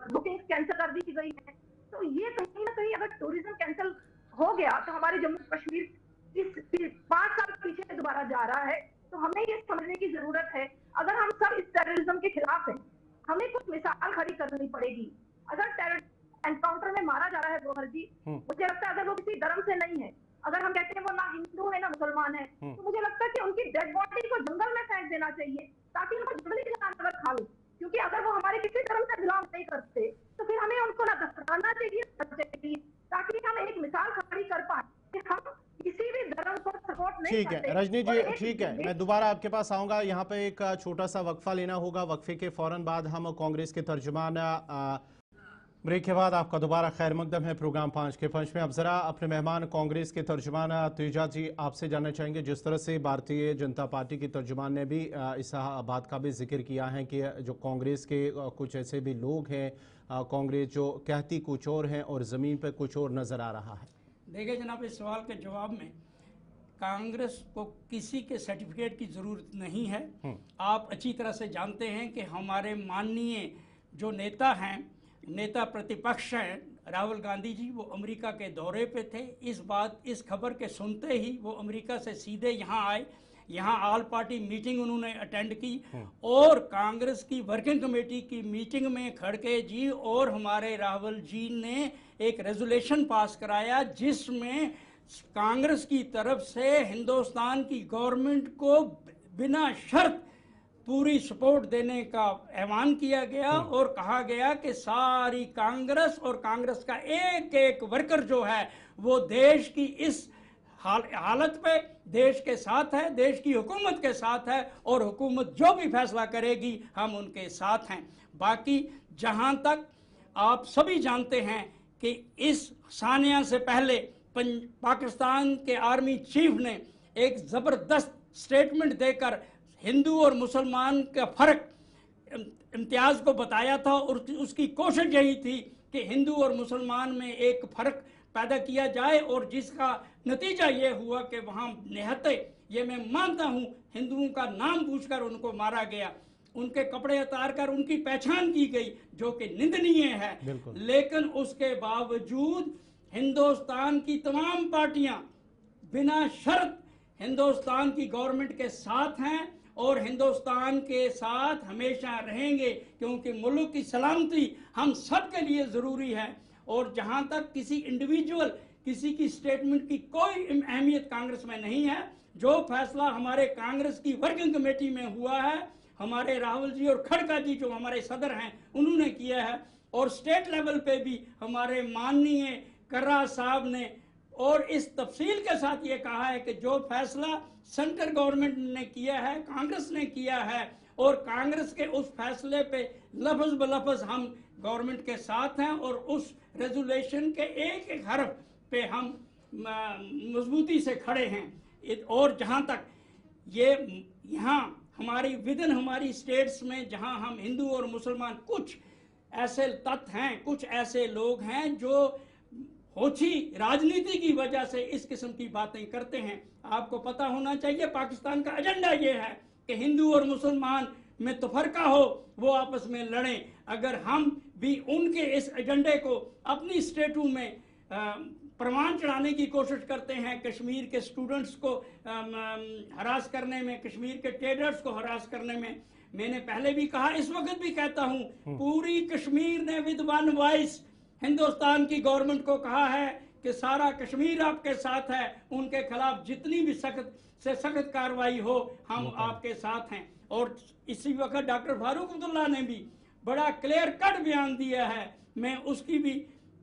बुकिंग कैंसिल कर दी गई है। तो ये कहीं ना कहीं अगर टूरिज्म कैंसिल हो गया तो हमारे जम्मू कश्मीर इस 5 साल पीछे दोबारा जा रहा है। तो हमें ये समझने की जरूरत है, अगर हम सब इस टेररिज्म के खिलाफ हैं, हमें कुछ मिसाल खड़ी करनी पड़ेगी। अगर टेररिस्ट एनकाउंटर में मारा जा रहा है गौहर जी, मुझे लगता है अगर वो किसी धर्म से नहीं है, अगर हम कहते हैं वो ना हिंदू है ना मुसलमान है, तो मुझे लगता है कि उनकी डेड बॉडी को जंगल में फेंक देना चाहिए, ताकि उनको जंगली जानवर खा ले। क्योंकि अगर वो हमारे किसी धर्म से बिलोंग नहीं करते तो फिर हमें उनको ना दफनाना चाहिए, ताकि हम एक मिसाल खड़ी कर पाए कि हम किसी भी धर्म को सपोर्ट नहीं करते। ठीक है रजनी जी, ठीक है, मैं दोबारा आपके पास आऊंगा। यहाँ पे एक छोटा सा वक्फा लेना होगा। वक्फे के फौरन बाद हम कांग्रेस के तर्जुमान ब्रेक के बाद आपका दोबारा खैर मकदम है प्रोग्राम 5 के पंच में। अब जरा अपने मेहमान कांग्रेस के तर्जुमान तेजा जी आपसे जानना चाहेंगे, जिस तरह से भारतीय जनता पार्टी की तर्जुमान ने भी इस बात का भी जिक्र किया है कि जो कांग्रेस के कुछ ऐसे भी लोग हैं, कांग्रेस जो कहती कुछ और हैं और ज़मीन पर कुछ और नज़र आ रहा है। देखिए जनाब, इस सवाल के जवाब में कांग्रेस को किसी के सर्टिफिकेट की ज़रूरत नहीं है। आप अच्छी तरह से जानते हैं कि हमारे माननीय जो नेता हैं, नेता प्रतिपक्ष हैं राहुल गांधी जी, वो अमेरिका के दौरे पे थे। इस खबर के सुनते ही वो अमेरिका से सीधे यहाँ आए। यहाँ ऑल पार्टी मीटिंग उन्होंने अटेंड की और कांग्रेस की वर्किंग कमेटी की मीटिंग में खड़गे जी और हमारे राहुल जी ने एक रेजोल्यूशन पास कराया, जिसमें कांग्रेस की तरफ से हिंदुस्तान की गवर्नमेंट को बिना शर्त पूरी सपोर्ट देने का ऐलान किया गया और कहा गया कि सारी कांग्रेस और कांग्रेस का एक एक वर्कर जो है वो देश की इस हालत पे देश के साथ है, देश की हुकूमत के साथ है, और हुकूमत जो भी फैसला करेगी हम उनके साथ हैं। बाकी जहां तक आप सभी जानते हैं कि इस सानिया से पहले पाकिस्तान के आर्मी चीफ ने एक ज़बरदस्त स्टेटमेंट देकर हिंदू और मुसलमान का फ़र्क इम्तियाज़ को बताया था, और उसकी कोशिश यही थी कि हिंदू और मुसलमान में एक फ़र्क पैदा किया जाए, और जिसका नतीजा ये हुआ कि वहाँ निहत्ते, ये मैं मानता हूँ, हिंदुओं का नाम पूछकर उनको मारा गया, उनके कपड़े उतार कर उनकी पहचान की गई, जो कि निंदनीय है। लेकिन उसके बावजूद हिंदुस्तान की तमाम पार्टियां बिना शर्त हिंदुस्तान की गवर्नमेंट के साथ हैं और हिंदुस्तान के साथ हमेशा रहेंगे, क्योंकि मुल्क की सलामती हम सब के लिए ज़रूरी है। और जहां तक किसी इंडिविजुअल, किसी की स्टेटमेंट की कोई अहमियत कांग्रेस में नहीं है। जो फैसला हमारे कांग्रेस की वर्किंग कमेटी में हुआ है, हमारे राहुल जी और खड़का जी जो हमारे सदर हैं उन्होंने किया है, और स्टेट लेवल पे भी हमारे माननीय कर्रा साहब ने और इस तफसील के साथ ये कहा है कि जो फैसला सेंट्रल गवर्नमेंट ने किया है, कांग्रेस ने किया है, और कांग्रेस के उस फैसले पे लफ्ज ब लफ्ज हम गवर्नमेंट के साथ हैं, और उस रेजोल्यूशन के एक एक हर्फ पे हम मजबूती से खड़े हैं। और जहां तक ये यहाँ हमारी विदिन हमारी स्टेट्स में जहां हम हिंदू और मुसलमान, कुछ ऐसे तत्व हैं, कुछ ऐसे लोग हैं जो होची राजनीति की वजह से इस किस्म की बातें करते हैं। आपको पता होना चाहिए पाकिस्तान का एजेंडा ये है कि हिंदू और मुसलमान में तफरका हो, वो आपस में लड़ें। अगर हम भी उनके इस एजेंडे को अपनी स्टेटों में प्रमाण चढ़ाने की कोशिश करते हैं, कश्मीर के स्टूडेंट्स को हरास करने में, कश्मीर के ट्रेडर्स को हरास करने में, मैंने पहले भी कहा, इस वक्त भी कहता हूं, पूरी कश्मीर ने विद वन वॉइस हिंदुस्तान की गवर्नमेंट को कहा है कि सारा कश्मीर आपके साथ है, उनके खिलाफ जितनी भी सख्त से सख्त कार्रवाई हो हम आपके साथ हैं। और इसी वक्त डॉक्टर फारूक अब्दुल्ला ने भी बड़ा क्लियर कट बयान दिया है, मैं उसकी भी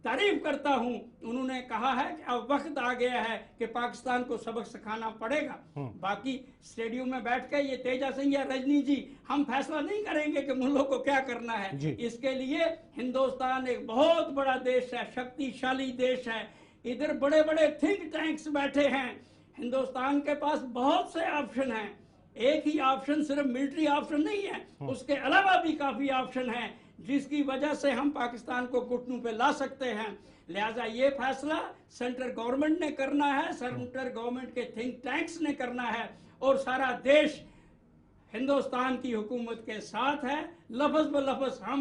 तारीफ करता हूं। उन्होंने कहा है कि अब वक्त आ गया है कि पाकिस्तान को सबक सिखाना पड़ेगा। बाकी स्टेडियम में बैठ के ये तेजा सिंह या रजनी जी हम फैसला नहीं करेंगे कि मुल्कों को क्या करना है। इसके लिए हिंदुस्तान एक बहुत बड़ा देश है, शक्तिशाली देश है, इधर बड़े बड़े थिंक टैंक्स बैठे हैं। हिंदुस्तान के पास बहुत से ऑप्शन हैं, एक ही ऑप्शन सिर्फ मिलिट्री ऑप्शन नहीं है, उसके अलावा भी काफी ऑप्शन हैं, जिसकी वजह से हम पाकिस्तान को घुटनों पे ला सकते हैं। लिहाजा ये फैसला सेंट्रल गवर्नमेंट ने करना है, सेंट्रल गवर्नमेंट के थिंक टैंक्स ने करना है, और सारा देश हिंदुस्तान की हुकूमत के साथ है। लफ्ज ब लफ्ज हम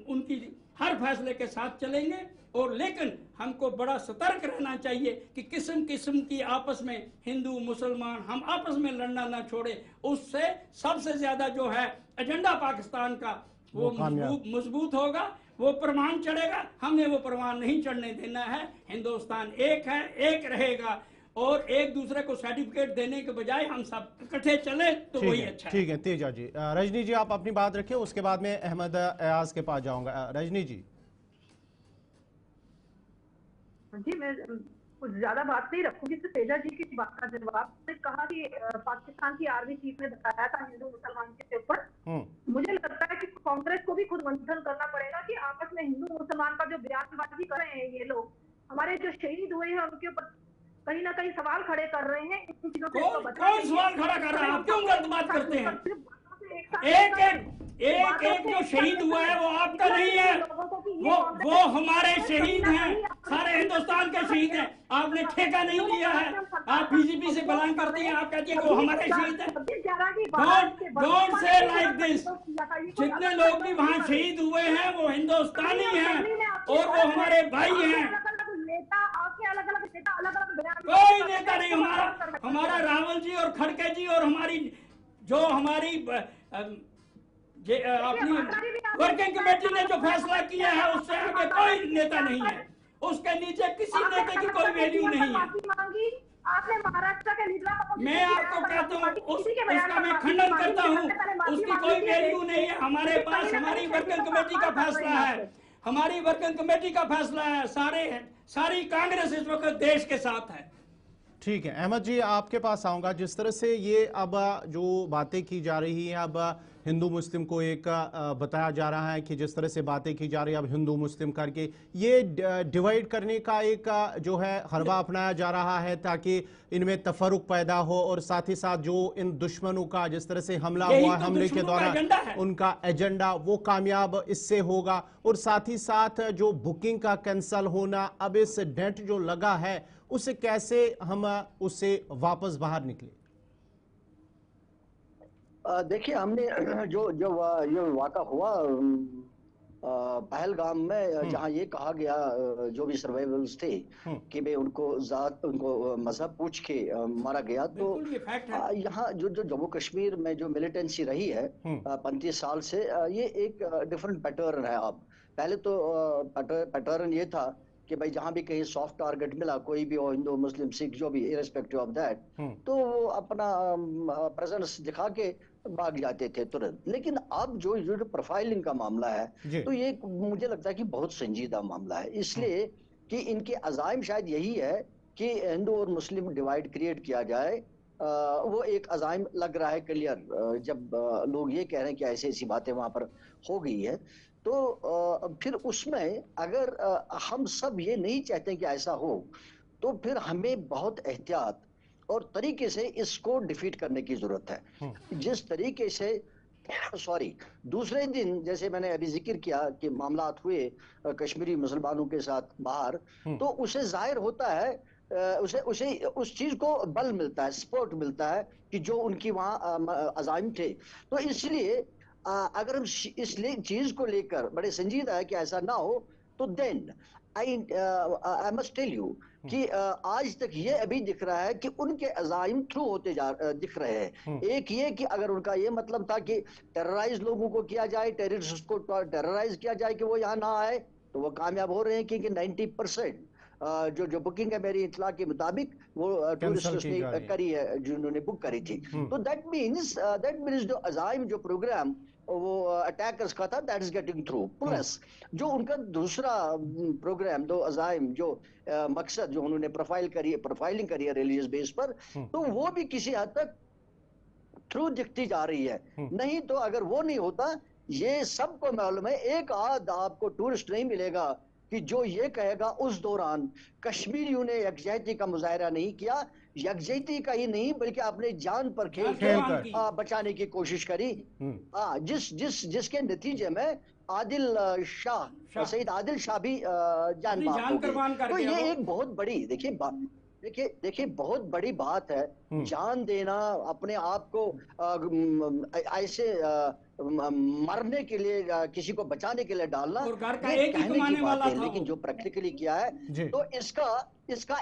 उनकी हर फैसले के साथ चलेंगे। और लेकिन हमको बड़ा सतर्क रहना चाहिए कि किस्म किस्म की आपस में हिंदू मुसलमान हम आपस में लड़ना ना छोड़े। उससे सबसे ज्यादा जो है एजेंडा पाकिस्तान का वो मजबूत होगा, वो प्रमाण चढ़ेगा। हमने वो प्रमाण नहीं चढ़ने देना है। हिंदुस्तान एक है, एक रहेगा, और एक दूसरे को सर्टिफिकेट देने के बजाय हम सब इकट्ठे चले तो वही अच्छा है। ठीक है तेजा जी। रजनी जी आप अपनी बात रखिए, उसके बाद में अहमद अयाज के पास जाऊंगा। रजनी जी। जी मैं कुछ ज्यादा बात नहीं रखूंगी, तो तेजा जी की बात का जवाब ने कहा कि पाकिस्तान की आर्मी चीफ ने बताया था हिंदू मुसलमान के ऊपर। मुझे लगता है कि कांग्रेस को भी खुद मंथन करना पड़ेगा कि आपस में हिंदू मुसलमान का जो बयानबाजी कर रहे हैं ये लोग, हमारे जो शहीद हुए हैं उनके ऊपर कहीं ना कहीं सवाल खड़े कर रहे हैं। इन चीजों से कौन सवाल खड़ा कर रहा है? आप क्यों गलत बात करते हैं? एक जो शहीद हुआ है वो आपका नहीं है, वो हमारे शहीद हैं, सारे हिंदुस्तान के शहीद हैं। आपने ठेका नहीं लिया है, आप बीजेपी से बिलोंग करते हैं, आप कहते हैं कि वो हमारे शहीद हैं। Don't say like this. जितने लोग भी वहाँ शहीद हुए हैं वो हिंदुस्तानी हैं और वो हमारे भाई हैं। कोई नेता नहीं हमारा रावल जी और खड़के जी और हमारी जो हमारी अपनी वर्किंग कमेटी ने जो फैसला किया है उससे आगे कोई नेता नहीं है, उसके नीचे किसी नेता की कोई वैल्यू नहीं है। आपने महाराष्ट्र के मैं आपको कहता हूँ उसका मैं खंडन करता हूँ, उसकी कोई वैल्यू नहीं है। हमारे पास हमारी वर्किंग कमेटी का फैसला है, हमारी वर्किंग कमेटी का फैसला है। सारी कांग्रेस इस वक्त देश के साथ है। ठीक है अहमद जी, आपके पास आऊंगा। जिस तरह से ये अब जो बातें की जा रही हैं, अब हिंदू मुस्लिम को एक बताया जा रहा है कि जिस तरह से बातें की जा रही है अब हिंदू मुस्लिम करके ये डिवाइड करने का एक जो है हरबा अपनाया जा रहा है ताकि इनमें तफरुक पैदा हो, और साथ ही साथ जो इन दुश्मनों का जिस तरह से हमला हुआ, तो हमले के दौरान उनका एजेंडा वो कामयाब इससे होगा, और साथ ही साथ जो बुकिंग का कैंसल होना, अब इस डेट जो लगा है उसे कैसे हम उससे वापस बाहर निकले? देखिए, हमने जो जो ये वाक़ा हुआ पहलगाम में, जहाँ ये कहा गया जो भी सर्वाइवल्स थे कि भाई उनको मजहब पूछ के मारा गया, तो यहाँ जो जो जम्मू कश्मीर में जो मिलिटेंसी रही है 35 साल से, ये एक डिफरेंट पैटर्न है। अब पहले तो पैटर्न ये था कि भाई जहां भी कहीं सॉफ्ट टारगेट मिला, कोई भी हो, हिंदू मुस्लिम सिख जो भी, इररिस्पेक्टिव ऑफ दैट, तो वो अपना प्रेजेंस दिखा के भाग जाते थे तुरंत। लेकिन अब जो प्रोफाइलिंग का मामला है, तो ये मुझे लगता है कि बहुत संजीदा मामला है, इसलिए कि इनके अज़ाइम शायद यही है कि हिंदू और मुस्लिम डिवाइड क्रिएट किया जाए। वो एक अज़ाइम लग रहा है क्लियर, जब लोग ये कह रहे हैं कि ऐसी ऐसी बातें वहां पर हो गई है, तो फिर उसमें अगर हम सब ये नहीं चाहते कि ऐसा हो, तो फिर हमें बहुत एहतियात और तरीके से इसको डिफीट करने की जरूरत है। जिस तरीके से दूसरे दिन जैसे मैंने अभी जिक्र किया कि मामलात हुए कश्मीरी मुसलमानों के साथ बाहर, तो उसे जाहिर होता है, उसे उस चीज को बल मिलता है, सपोर्ट मिलता है कि जो उनकी वहाँ अज़ाइम थे। तो इसलिए अगर हम इस चीज को लेकर बड़े संजीदा है कि ऐसा ना हो, तो then I must tell you कि आज तक ये अभी दिख रहा है कि उनके अज़ाइम थ्रू होते दिख रहे हैं। एक ये कि अगर उनका ये मतलब था कि टेरराइज लोगों को किया जाए, टेररिस्ट को टेरराइज किया जाए कि वो यहाँ ना आए, तो वो कामयाब हो रहे हैं, क्योंकि 90% जो बुकिंग है मेरी इतला के मुताबिक वो टूरिस्ट ने करी है, जिन्होंने बुक करी थी। तो दैट मीन्स जो अज़ाइम, जो प्रोग्राम वो अटैकर्स का था, that is getting through. Plus जो उनका दूसरा प्रोग्राम, दो अज़ाइम, जो मकसद जो उन्होंने प्रोफाइलिंग करी है रिलीजियस बेस पर, तो वो भी किसी हद तक थ्रू दिखती जा रही है। नहीं तो अगर वो नहीं होता, ये सबको मालूम है, एक आध आपको टूरिस्ट नहीं मिलेगा कि जो ये कहेगा उस दौरान कश्मीरियों ने यकजहती का मुजाहरा नहीं किया, यकजहती का ही नहीं बल्कि अपने जान पर खेल कर बचाने की कोशिश करी। जिसके नतीजे में आदिल शाह, सईद आदिल शाह भी जान गए। तो ये एक बहुत बड़ी, देखिए बहुत बड़ी बात है, जान देना, अपने आप को ऐसे मरने के लिए, किसी को बचाने के लिए डालना, और घर का एक ही कमाने वाला था, लेकिन जो प्रैक्टिकली किया है, तो इसका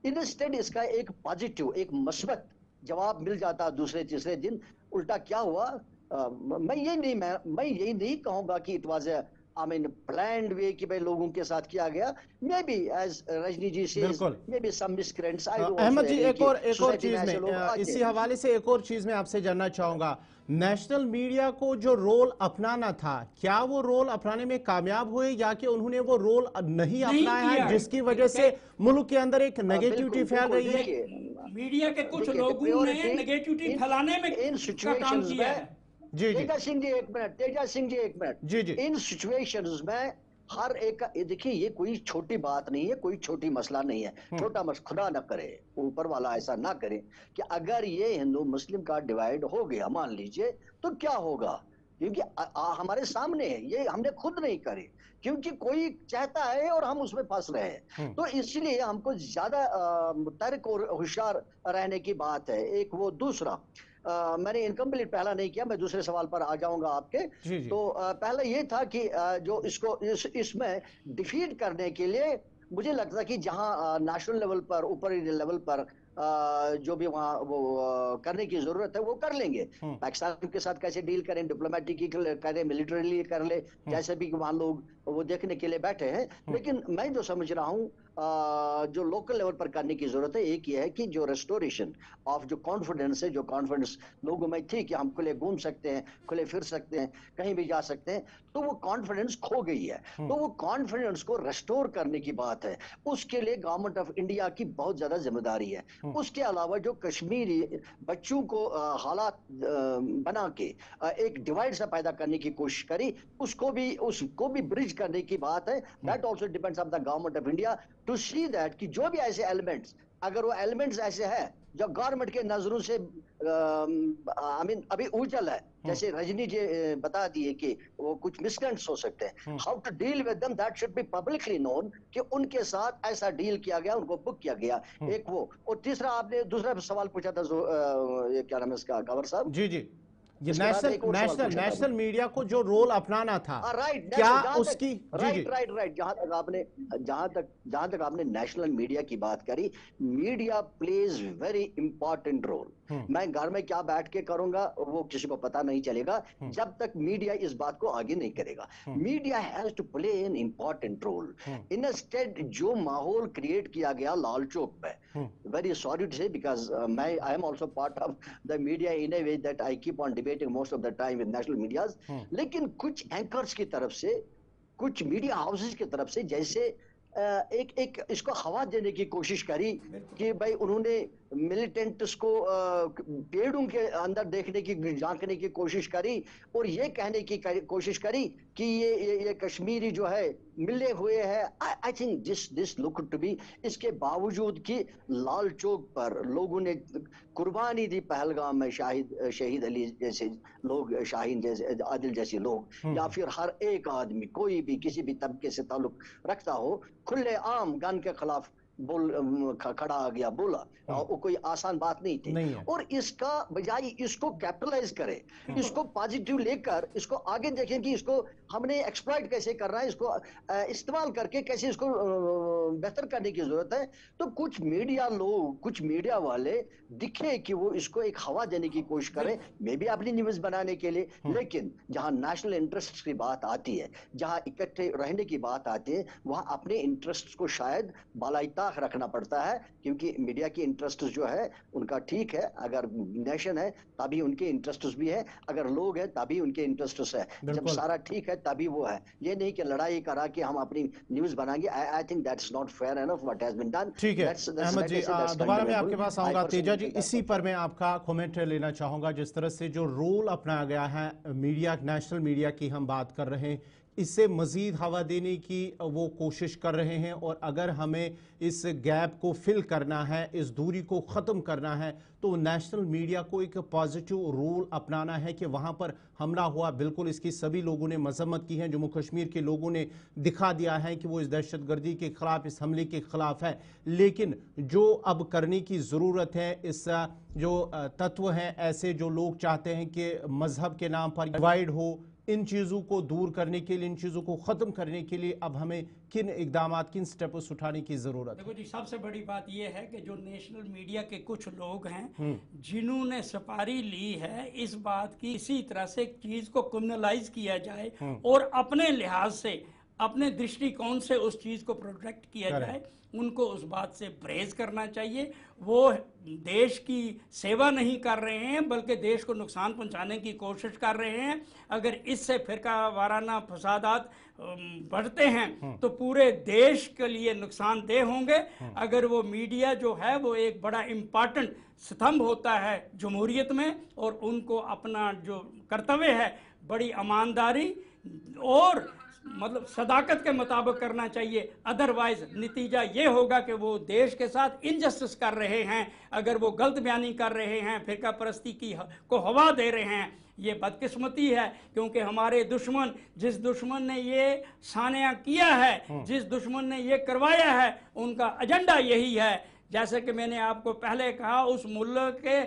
इंस्टेड इसका एक पॉजिटिव, एक मस्बत जवाब मिल जाता दूसरे तीसरे दिन। उल्टा क्या हुआ, मैं यही नहीं कहूंगा कि it was I mean planned way कि भाई लोगों के साथ किया गया। Maybe as रजनी जी says, maybe some miscreants। Ahmad जी, एक और चीज में इसी हवाले से एक और चीज में आपसे जानना चाहूंगा, नेशनल मीडिया को जो रोल अपनाना था, क्या वो रोल अपनाने में कामयाब हुए, या कि उन्होंने वो रोल नहीं अपनाया है, जिसकी वजह से मुल्क के अंदर एक नेगेटिविटी फैल रही है? मीडिया के कुछ लोगों ने नेगेटिविटी फैलाने में काम किया है। तेजा सिंह जी एक मिनट। इन सिचुएशंस में हर एक का, देखिए ये कोई छोटी बात नहीं है, कोई छोटी मसला नहीं है, छोटा खुदा ना करे, ऊपर वाला ऐसा ना करे कि अगर ये हिंदू मुस्लिम का डिवाइड हो गया मान लीजिए, तो क्या होगा, क्योंकि हमारे सामने है, ये हमने खुद नहीं करे, क्योंकि कोई चाहता है और हम उसमें फंस रहे हैं। तो इसलिए हमको ज्यादा मुतहरिक और होशियार रहने की बात है। एक वो, दूसरा मैंने इनकम्प्लीट पहला नहीं किया, मैं दूसरे सवाल पर आ जाऊंगा आपके। तो पहला ये था कि जो इसको इसमें डिफीट करने के लिए मुझे लगता है कि जहां नेशनल लेवल पर, ऊपरी लेवल पर जो भी वहाँ वो करने की जरूरत है वो कर लेंगे। पाकिस्तान के साथ कैसे डील करें, डिप्लोमेटिक करें, मिलिट्रीली कर ले, जैसे भी वहाँ लोग वो देखने के लिए बैठे हैं। लेकिन मैं जो समझ रहा हूँ जो लोकल लेवल पर करने की जरूरत है। एक ये है कि जो रेस्टोरेशन ऑफ जो कॉन्फिडेंस है, जो कॉन्फिडेंस लोगों में थी कि हम खुले घूम सकते हैं, खुले फिर सकते हैं, कहीं भी जा सकते हैं, तो वो कॉन्फिडेंस खो गई है। तो वो कॉन्फिडेंस को रेस्टोर करने की बात है, उसके लिए गवर्नमेंट ऑफ इंडिया की बहुत ज्यादा जिम्मेदारी है। उसके अलावा जो कश्मीरी बच्चों को हालात बना के एक डिवाइड सा पैदा करने की कोशिश करी, उसको भी ब्रिज करने की बात है। That also depends on the government of India to see that कि जो भी ऐसे एलिमेंट्स, अगर वो एलिमेंट्स ऐसे हैं जो गवर्नमेंट के नजरों से आई मीन अभी उजल है, जैसे रजनी जी बता दिए कि वो कुछ मिसकंड्स हो सकते हैं, how to deal with them that should be publicly known कि उनके साथ ऐसा डील किया गया, उनको बुक किया गया। एक वो, और तीसरा आपने दूसरा सवाल पूछा था, ये क्या नाम है इसका, कंवर साहब जी ये नेशनल मीडिया को जो रोल अपनाना था, क्या उसकी राइट जहां तक आपने नेशनल मीडिया की बात करी, media plays very important role. मैं घर में क्या बैठ के करूंगा वो किसी को पता नहीं चलेगा जब तक मीडिया इस बात को आगे नहीं करेगा। Media has to play an important role. Instead जो माहौल क्रिएट किया गया लाल चौक पे, very sorry to say because I am also part of the media in a way that I keep on debating most of the time with national medias, लेकिन कुछ anchors की तरफ से, कुछ मीडिया हाउसेस की तरफ से जैसे एक इसको हवा देने की कोशिश करी कि भाई उन्होंने मिलिटेंट्स को पेड़ों के अंदर देखने की, झांकने की कोशिश करी और ये कहने की कोशिश करी कि ये कश्मीरी जो है मिले हुए हैं। I think this look to be, इसके बावजूद कि लाल चौक पर लोगों ने कुर्बानी दी, पहलगाम में शहीद अली जैसे लोग, शाहीन जैसे, आदिल जैसे लोग, या फिर हर एक आदमी कोई भी किसी भी तबके से ताल्लुक रखता हो, खुले आम गन के खिलाफ खड़ा आ गया, बोला। वो कोई आसान बात नहीं थी। और इसका बजाय इसको कैपिटलाइज करे, इसको पॉजिटिव लेकर इसको आगे देखें कि इसको हमने एक्सप्लॉइट कैसे करना है, इसको इस्तेमाल करके कैसे इसको बेहतर करने की जरूरत है। तो कुछ मीडिया लोग, कुछ मीडिया वाले दिखे कि वो इसको एक हवा देने की कोशिश करें, मे भी अपनी न्यूज बनाने के लिए, लेकिन जहां नेशनल इंटरेस्ट की बात आती है, जहां इकट्ठे रहने की बात आती है, वहां अपने इंटरेस्ट को शायद बालाइता रखना पड़ता है, क्योंकि मीडिया की इंटरेस्ट जो है उनका ठीक है, अगर नेशन है तभी उनके इंटरेस्ट भी है, अगर लोग हैं तभी उनके इंटरेस्ट है, जब सारा ठीक है तभी वो है। ये नहीं कि लड़ाई करा कि हम अपनी न्यूज बनाएंगे। I think that's not fair enough what has been done. ठीक है अहमद जी, दोबारा मैं आपके पास आऊंगा। तेजा जी, इसी पर मैं आपका कमेंट लेना चाहूंगा। जिस तरह से जो रोल अपनाया गया है मीडिया, नेशनल मीडिया की हम बात कर रहे हैं, इससे मज़ीद हवा देने की वो कोशिश कर रहे हैं, और अगर हमें इस गैप को फिल करना है, इस दूरी को ख़त्म करना है, तो नेशनल मीडिया को एक पॉजिटिव रोल अपनाना है कि वहाँ पर हमला हुआ, बिल्कुल इसकी सभी लोगों ने मजम्मत की है, जम्मू कश्मीर के लोगों ने दिखा दिया है कि वो इस दहशतगर्दी के ख़िलाफ़, इस हमले के ख़िलाफ़ है। लेकिन जो अब करने की ज़रूरत है, इस जो तत्व हैं ऐसे जो लोग चाहते हैं कि मज़हब के नाम पर डिवाइड हो, इन चीज़ों को दूर करने के लिए, इन चीज़ों को ख़त्म करने के लिए अब हमें किन इकदामात, किन स्टेप्स उठाने की ज़रूरत है? देखो जी, सबसे बड़ी बात यह है कि जो नेशनल मीडिया के कुछ लोग हैं जिन्होंने सपारी ली है इस बात की, इसी तरह से एक चीज़ को क्रिमिनलाइज किया जाए और अपने लिहाज से, अपने दृष्टिकोण से उस चीज़ को प्रोटेक्ट किया जाए, उनको उस बात से परहेज करना चाहिए। वो देश की सेवा नहीं कर रहे हैं बल्कि देश को नुकसान पहुंचाने की कोशिश कर रहे हैं। अगर इससे फिरका वाराना फसादात बढ़ते हैं तो पूरे देश के लिए नुकसानदेह होंगे। अगर वो मीडिया जो है वो एक बड़ा इम्पॉर्टेंट स्तंभ होता है जमहूरियत में, और उनको अपना जो कर्तव्य है बड़ी ईमानदारी और मतलब सदाकत के मुताबिक करना चाहिए। अदरवाइज नतीजा ये होगा कि वो देश के साथ इनजस्टिस कर रहे हैं। अगर वो गलत बयानी कर रहे हैं, फिरका परस्ती की को हवा दे रहे हैं, ये बदकिस्मती है। क्योंकि हमारे दुश्मन, जिस दुश्मन ने ये सानिया किया है, जिस दुश्मन ने ये करवाया है, उनका एजेंडा यही है। जैसे कि मैंने आपको पहले कहा, उस मुल्क के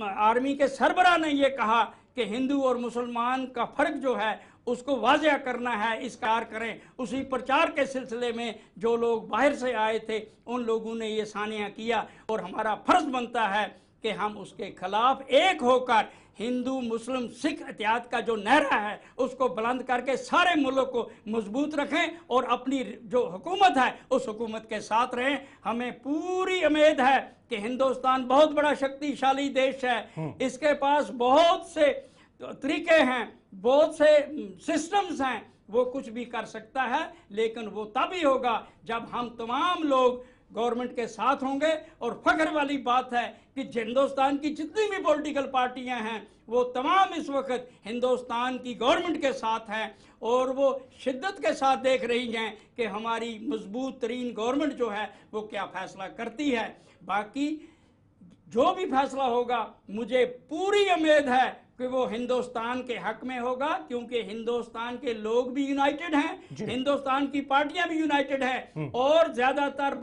आर्मी के सरबराह ने ये कहा कि हिंदू और मुसलमान का फर्क जो है उसको वाज़ेह करना है, इस कार करें। उसी प्रचार के सिलसिले में जो लोग बाहर से आए थे उन लोगों ने ये सानिया किया, और हमारा फर्ज बनता है कि हम उसके खिलाफ एक होकर हिंदू मुस्लिम सिख इत्तेहाद का जो नारा है उसको बुलंद करके सारे मुल्क को मजबूत रखें और अपनी जो हुकूमत है उस हुकूमत के साथ रहें। हमें पूरी उम्मीद है कि हिंदुस्तान बहुत बड़ा शक्तिशाली देश है, इसके पास बहुत से तरीके हैं, बहुत से सिस्टम्स हैं, वो कुछ भी कर सकता है, लेकिन वो तभी होगा जब हम तमाम लोग गवर्नमेंट के साथ होंगे। और फख्र वाली बात है कि हिंदुस्तान की जितनी भी पॉलिटिकल पार्टियां हैं वो तमाम इस वक्त हिंदुस्तान की गवर्नमेंट के साथ हैं और वो शिद्दत के साथ देख रही हैं कि हमारी मजबूत तरीन गवर्नमेंट जो है वो क्या फैसला करती है। बाकी जो भी फैसला होगा मुझे पूरी उम्मीद है कि वो हिंदुस्तान के हक में होगा, क्योंकि हिंदुस्तान के लोग भी यूनाइटेड हैं, हिंदुस्तान की पार्टियां भी यूनाइटेड हैं और ज्यादातर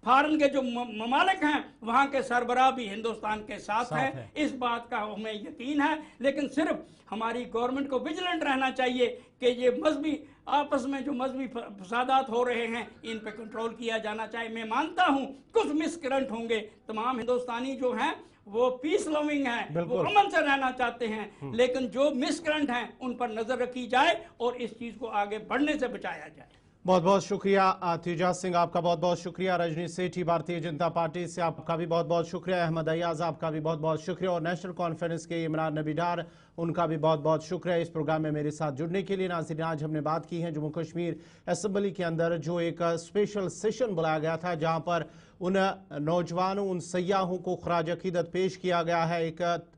फॉरेन के जो ममालिक हैं वहां के सरबराह भी हिंदुस्तान के साथ हैं। इस बात का हमें यकीन है, लेकिन सिर्फ हमारी गवर्नमेंट को विजिलेंट रहना चाहिए कि ये मजहबी आपस में जो मजहबी फसादात हो रहे हैं इन पे कंट्रोल किया जाना चाहिए। मैं मानता हूं कुछ मिसकरेंट होंगे, तमाम हिंदुस्तानी जो हैं वो पीस लविंग हैं, वो अमन से रहना चाहते हैं, लेकिन जो मिसकरेंट हैं उन पर नजर रखी जाए और इस चीज को आगे बढ़ने से बचाया जाए। बहुत बहुत शुक्रिया तेजाज सिंह, आपका बहुत बहुत शुक्रिया। रजनी सेठी भारतीय जनता पार्टी से, आपका भी बहुत बहुत शुक्रिया। अहमद अयाज, आपका भी बहुत बहुत शुक्रिया। और नेशनल कॉन्फ्रेंस के इमरान नबी डार, उनका भी बहुत बहुत शुक्रिया इस प्रोग्राम में मेरे साथ जुड़ने के लिए। नाज़रीन, आज हमने बात की है जम्मू कश्मीर असेंबली के अंदर जो एक स्पेशल सेशन बुलाया गया था, जहां पर उन नौजवानों, उन सयाहों को खराज अकीदत पेश किया गया है। एक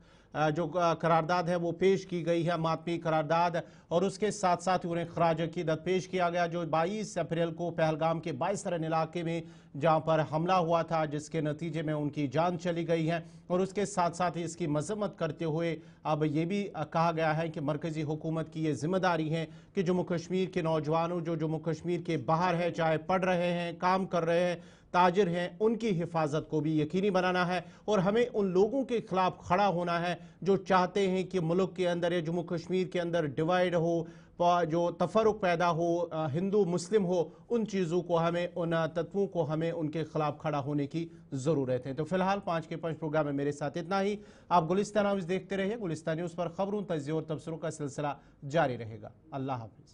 जो करारदाद है वो पेश की गई है, मातमी करारदाद, और उसके साथ साथ उन्हें खराज अकीदत पेश किया गया जो 22 अप्रैल को पहलगाम के 22 रन इलाके में जहां पर हमला हुआ था, जिसके नतीजे में उनकी जान चली गई है। और उसके साथ साथ इसकी मजम्मत करते हुए अब ये भी कहा गया है कि मरकजी हुकूमत की ये जिम्मेदारी है कि जम्मू कश्मीर के नौजवानों जो जम्मू कश्मीर के बाहर है, चाहे पढ़ रहे हैं, काम कर रहे हैं, ताजिर हैं, उनकी हिफाजत को भी यकीनी बनाना है। और हमें उन लोगों के खिलाफ खड़ा होना है जो चाहते हैं कि मुल्क के अंदर या जम्मू कश्मीर के अंदर डिवाइड हो, जो तफरुक पैदा हो, हिंदू मुस्लिम हो, उन चीज़ों को हमें, उन तत्वों को हमें उनके खिलाफ खड़ा होने की ज़रूरत है। तो फिलहाल 5 के 5 प्रोग्राम में मेरे साथ इतना ही। आप गुलिस्तान न्यूज़ देखते रहिए। गुलिस्तान न्यूज़ पर खबरों, तज्ज़िया और तबसरों का सिलसिला जारी रहेगा। अल्लाह हाफिज़।